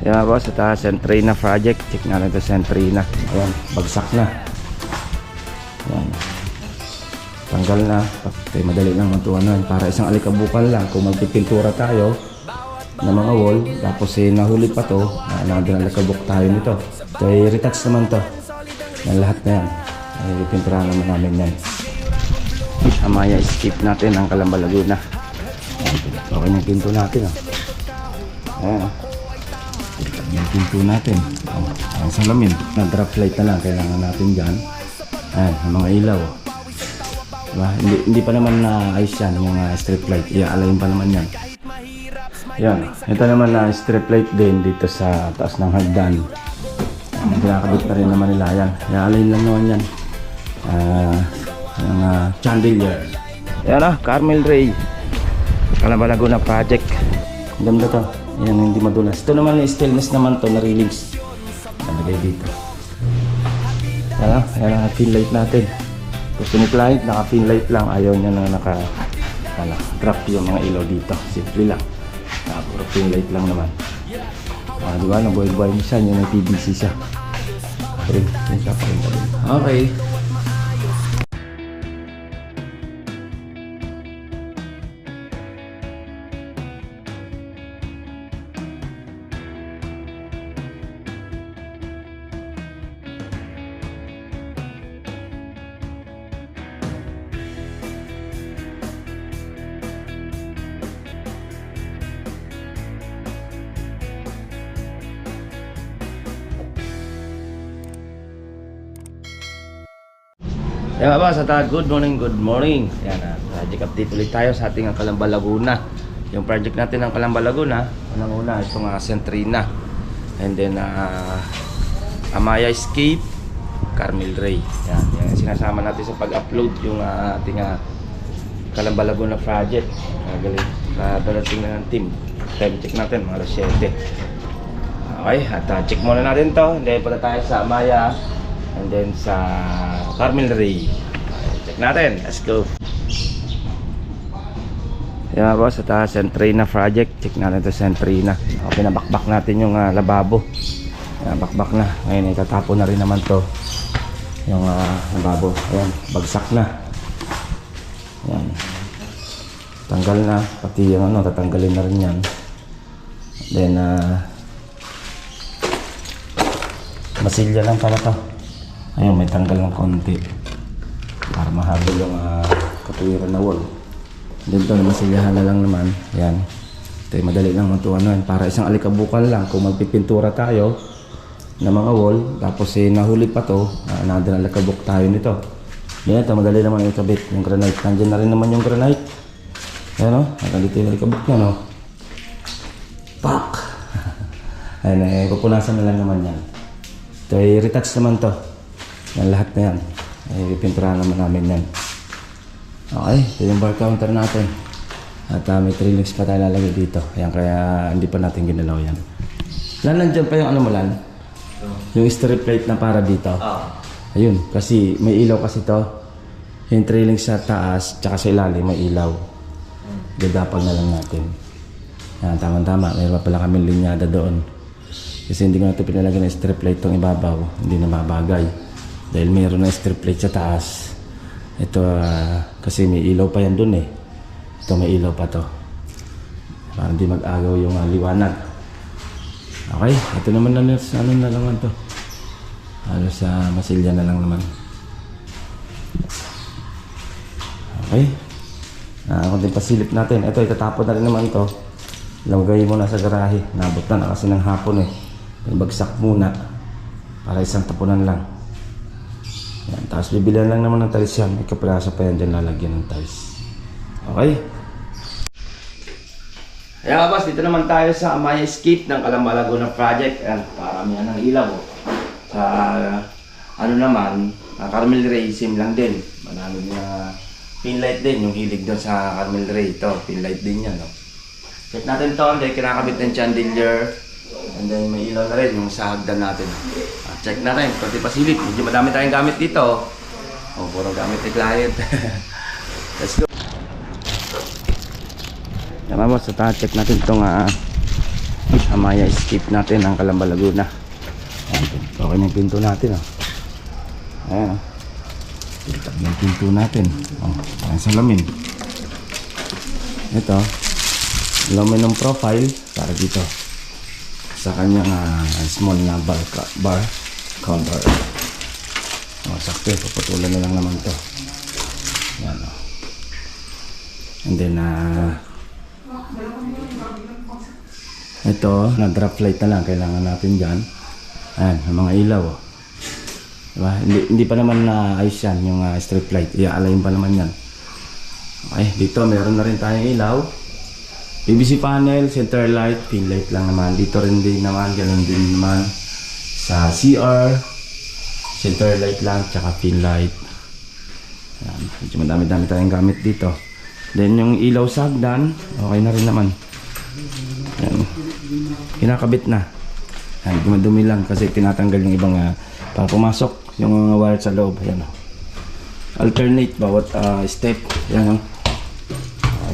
Yan boss, ito Centrina project. Check natin ito Centrina. Ayan, bagsak na. Ayan. Tanggal na. Okay, madali lang matuwanan. Para isang alikabukan lang. Kung magpipintura tayo ng mga wall, tapos nahuli pa to, nandun alikabuk tayo nito. Ito ay retouch naman to. Yan, lahat na yan. Ay pinturahan naman namin yan. Amaya skip natin ang Calamba Laguna. Okay yung pinto natin. Ayan. Yung pinto natin. Ang salamin. Na-drop light na lang. Kailangan natin dyan. Ayan, ang mga ilaw. Diba? Hindi pa naman na-ayos yan. Yung strip light. Iaalayin pa naman yan. Yan. Ito naman na strip light din dito sa taas ng hagdan. Kinakabit na rin naman nila. Yan. Iaalayin lang naman yan. Yung chandelier. Yan na. Carmel Ray. Calamba Laguna project. Ganda to. Yan, hindi madulas. Ito naman yung stainless naman to na release. Nalagay dito. Yan na. Yan ang pin light natin. Gusto ni client, naka-pin light lang. Ayaw niya na drop yung mga ilaw dito. Simple lang. Puro pin light lang naman. Diba? Nabuhay-buhay mo siya. Yung may PVC siya. Okay. Okay. Yan mga boss, good morning, good morning. Yan, project update ulit tayo sa ating Calamba Laguna. Yung project natin ng Calamba Laguna, unang-una itong Centrina. And then Amaya Escape, Carmel Ray. Yan sinasama natin sa pag-upload yung ating Calamba Laguna project. Dalating na ng team. Time check natin, mga alas 7. Okay, at check muna natin to. Then punta tayo sa Amaya. And then sa Carmel Ray. Check natin. Let's go. Yan boss, ito Centrina project. Check natin ito Centrina. Okay, nabakbak natin yung lababo. Yan, bakbak na. Ngayon, itatapon na rin naman to yung lababo. Ayan, bagsak na. Yan. Tanggal na. Pati yung tatanggalin na rin yan. Then, masilya lang pala to. Ayun, may tanggal ng konti para mahabol yung katuwiran na wall. Dito, masilyahan na lang naman. Yan. Ito, madali lang matuwanan. Para isang alikabukan lang. Kung magpipintura tayo ng mga wall, tapos nahuli pa to, nandun alikabuk tayo nito. Yan, ito, madali naman yung kabit. Yung granite. Nandiyan na rin naman yung granite. Yan o. Dito yung alikabuk na, no? Pak! Ayan, pupunasan na lang naman yan. Ito, retouch naman to. Yan, lahat na yan. Ay, pinturahan naman namin yan. Okay, ito yung bar counter natin. At may trilings pa tayo lalagay dito. Ayan, kaya hindi pa natin ginalaw yan. Nandyan pa yung ano mo lan? Yung strip light na para dito. Ayun, kasi may ilaw kasi to. Yung trilings sa taas, tsaka sa ilalim may ilaw. Dadapag na lang natin. Yan, tama-tama. Mayroon pa pala kami linyada doon. Kasi hindi ko na ito pinalagay ng strip light itong ibabaw. Hindi na mabagay. Dahil mayroon na strip light sa taas. Ito kasi may ilaw pa yan dun eh. Ito may ilaw pa to. Para hindi mag-agaw yung liwanag. Okay, ito naman na ano na lang to. Halos sa masilya na lang naman. Okay. Kunting pasilip natin. Ito, itatapon na rin naman to. Lagay mo na sa garahe. Nabot na kasi ng hapon eh. Bagsak muna. Para isang tapunan lang. Yan, tapos bibilihan lang naman ng tiles yan. May kaprasa pa yan dyan lalagyan ng tiles. Okay. Ayan boss, dito naman tayo sa Amaya Escape ng Calamba Laguna project. Ayan, paramihan ng ilaw. Sa ano naman, Carmel Ray, same lang din. Manamig na pin light din. Yung hilig doon sa Carmel Ray. Ito, pin light din yan. No? Check natin to. Dahil kinakabit ng chandelier. And then may ilaw na rin yung sa hagdan natin. Check na rin, konti pasilip. Medyo madami tayong gamit dito. Puro gamit ni client. Let's go. Tama boss, check natin itong Amaya skip natin ang Calamba, Laguna. Okay na yung pinto natin. Ayan. Pintab yung pinto natin. Parang salamin. Ito. Aluminum profile para dito sa kanyang small na bar counter. Sakto. Puputulan na lang naman to. Ayan. And then ito, na drop light na lang kailangan natin dyan. Ayan, ang mga ilaw. Diba? Hindi pa naman ayos yan, yung strip light. Iaalayin pa naman yan. Okay, dito meron na rin tayong ilaw. PVC panel, center light, pin light lang naman. Dito rin din naman, ganun din naman. Sa CR, center light lang, tsaka pin light. Ayan, medyo madami-dami tayong gamit dito. Then yung ilaw sa hagdan, okay na rin naman. Ayan. Kinakabit na. Ayan, dumadumi lang kasi tinatanggal yung ibang para pumasok yung mga wire sa loob. Ayan. Alternate bawat step. Ayan.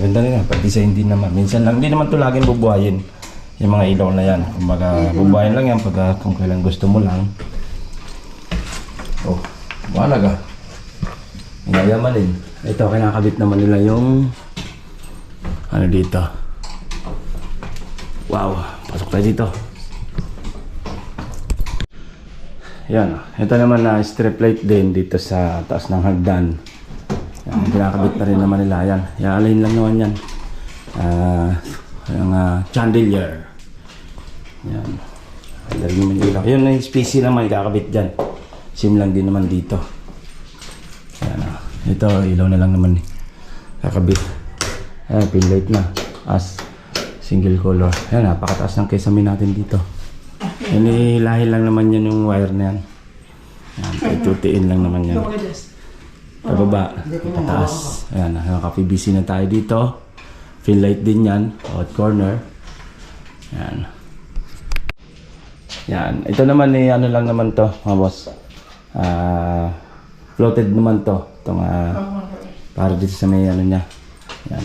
Ganda rin pag-design din naman. Minsan lang, hindi naman ito laging bubuhayin yung mga ilaw na yan. Kumbaga bubuhayin lang yan pag kung kailan gusto mo lang. Oh, wala Inayaman din. Ito, kinakabit naman nila yung ano dito. Wow, pasok tayo dito. Yan, ito naman na strip light din dito sa taas ng hagdan. Yan, kinakabit na rin naman nila. Yan, i-align lang naman yan. Yung chandelier. Yan. Yun na yung species naman ikakabit dyan. Sim lang din naman dito. Yan, ito, ilaw na lang naman kakabit. Ayan, pin light na. As single color. Ayan, napakataas ng kesame natin dito. Inilahi lang naman yan yung wire na yan. Ayan, tututiin lang naman yan. Pababa, pataas. Ayan, naka-PVC na tayo dito. Pin light din yan. Out corner. Ayan. Yan. Ito naman ano lang naman to, mga boss. Floated naman to. Itong para dito sa may ano niya. Yan.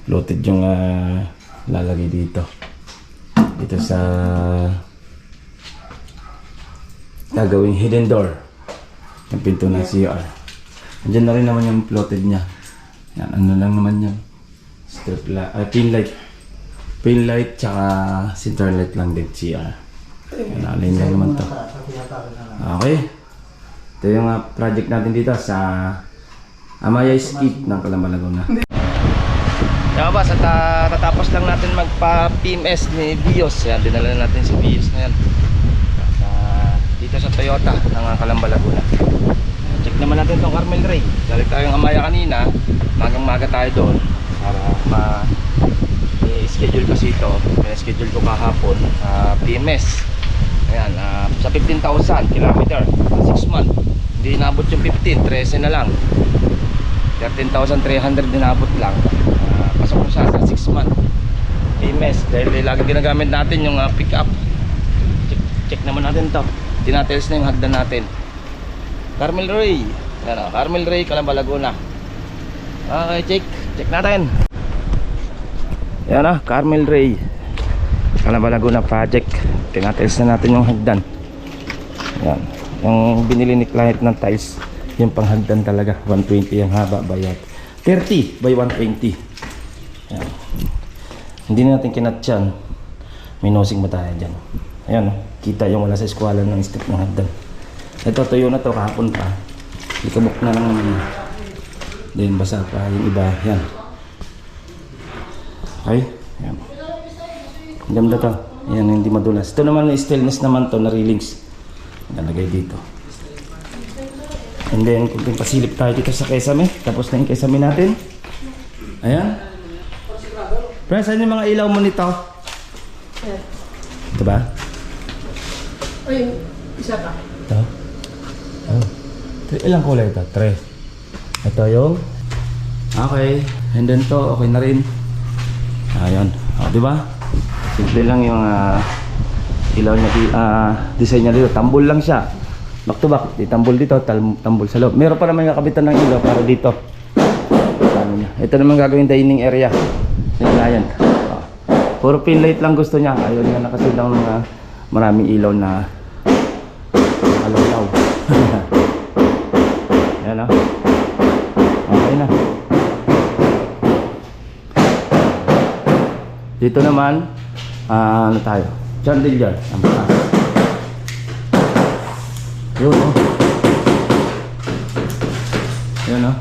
Floated yung lalagay dito. Dito sa gagawing hidden door. Yung pinto ng CR. Andiyan na rin naman yung floated niya. Yan. Ano lang naman yan. Strip light. Pin light. Pin light tsaka center light lang din CR. Align lang naman to. Okay. Ito yung project natin dito sa Amaya Skip ng Calamba, Laguna. Yan ba, sa tatapos lang natin magpa-PMS ni Bios. Yan, dinala natin si Bios na yan. Dito sa Toyota ng Calamba, Laguna. Check naman natin itong Carmel Ray. Dali tayong Amaya kanina. Magang-maga tayo doon. Para i-schedule kasi ito. Schedule ko kahapon PMS. Ayan, sa 15,000 kilometer, 6 months. Hindi inabot yung 15, 13 na lang. 13,300 dinabot lang. Pasok ko siya sa 6 months PMS. Dahil lagi ginagamit natin yung pick up. Check naman natin to. Dinatels na yung hagdan natin. Carmel Ray. Ayan, Carmel Ray, Calamba, Laguna. Okay, check natin. Ayan, Carmel Ray, Calamba, Laguna project. Tinatels na natin yung hagdan. Ayan. Yung binili ni client ng tiles, yung panghagdan talaga. 120 yung haba, bayad 30 by 120. Ayan. Hindi na natin kinat yan. May nosing ba tayo dyan? Ayan, kita yung wala sa eskwala ng strip ng hagdan. Ito, tuyo na to kahapon pa. Ikabok na lang naman. Then basa pa yung iba. Ayan. Okay? Ayan. Ganda to. Ayan, hindi madulas. Ito naman, stainless naman to na railings. Nalagay dito. And then, kung pasilip tayo dito sa kesame. Tapos na yung kesame natin. Ayan. Pero saan yung mga ilaw mo nito? Ito ba? Ay, isa pa. Ito? Oh. Ilang kulay ito? 3. Ito yung okay. And then to, okay na rin. Ayan. O, diba? Simple lang yung ilaw niya, design niya dito. Tambol lang siya. Back to back. Di tambol dito, tambol sa loob. Meron pa naman yung kabitan ng ilaw para dito. Ito naman gagawin dining area. Yung client. Puro pin light lang gusto niya. Ayaw niya na kasi ng maraming ilaw na alaw-law. Yan o. Okay na. Dito naman, ano tayo? Chandelier. Ang taas. Yun o. Yun o.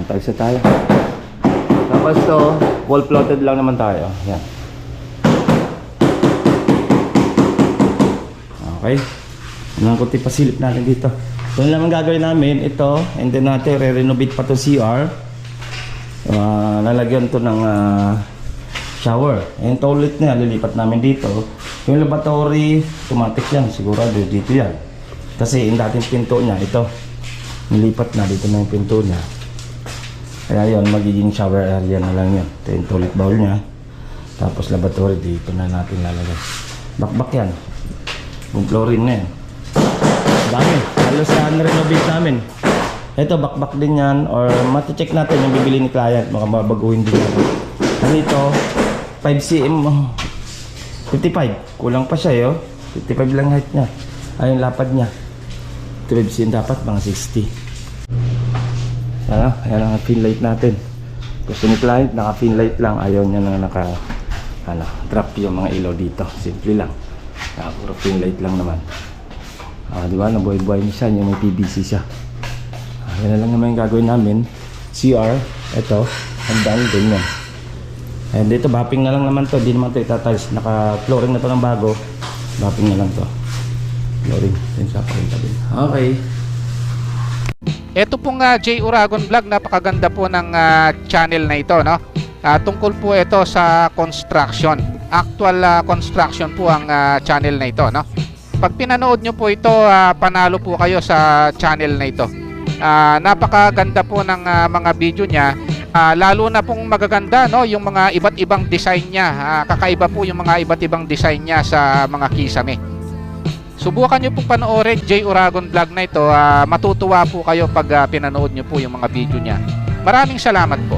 Tagsa tayo. Tapos to, wall plotted lang naman tayo. Yan. Okay. Anong kunti pasilip natin dito. Ito naman gagawin namin. Ito, and then natin re-renovate pa to CR. Lalagyan to ng shower. And toilet na lilipat namin dito. Yung lavatory, automatic yan. Sigurado dito yan. Kasi yung dating pinto niya, ito. Nilipat na. Dito na yung pinto niya. Kaya yun, magiging shower area na lang yun. Ito yung toilet bowl niya. Tapos lavatory, dito na natin lalagay. Bakbak yan. Yung flooring na yan. Dami. Halos na renovate namin. Ito, bakbak din yan. Or mati-check natin yung bibili ni client. Baka mabaguhin din natin. Ano ito? 5 cm. 55. Kulang pa siya eh. 55 lang height niya. Ay, yung lapad niya. 12 cm dapat, mga 60. Ano, ayan ang pin light natin. Gusto ni client, naka pin light lang. Ayaw niya na drop yung mga ilaw dito. Simple lang. Puro pin light lang naman. Di ba, nabuhay-buhay niya siya. Yung may PVC siya. Yan na lang naman yung gagawin namin. CR, ito, hanggang din yan. And dito, bapping na lang naman to. Di naman ito itatiles. Naka-flooring na to ng bago. Bapping na lang to. Flooring. Yan siya, parinta din. Okay. Ito pong J. Uragon Vlog, napakaganda po ng channel na ito, no? Tungkol po ito sa construction. Actual construction po ang channel na ito, no? Pag pinanood nyo po ito, panalo po kayo sa channel na ito. Napakaganda po ng mga video niya. Lalo na pong magaganda, no? Yung mga iba't ibang design niya. Kakaiba po yung mga iba't ibang design niya sa mga kisame. Subukan nyo pong panoorin J. Uragon Vlog na ito. Matutuwa po kayo pag pinanood nyo po yung mga video niya. Maraming salamat po.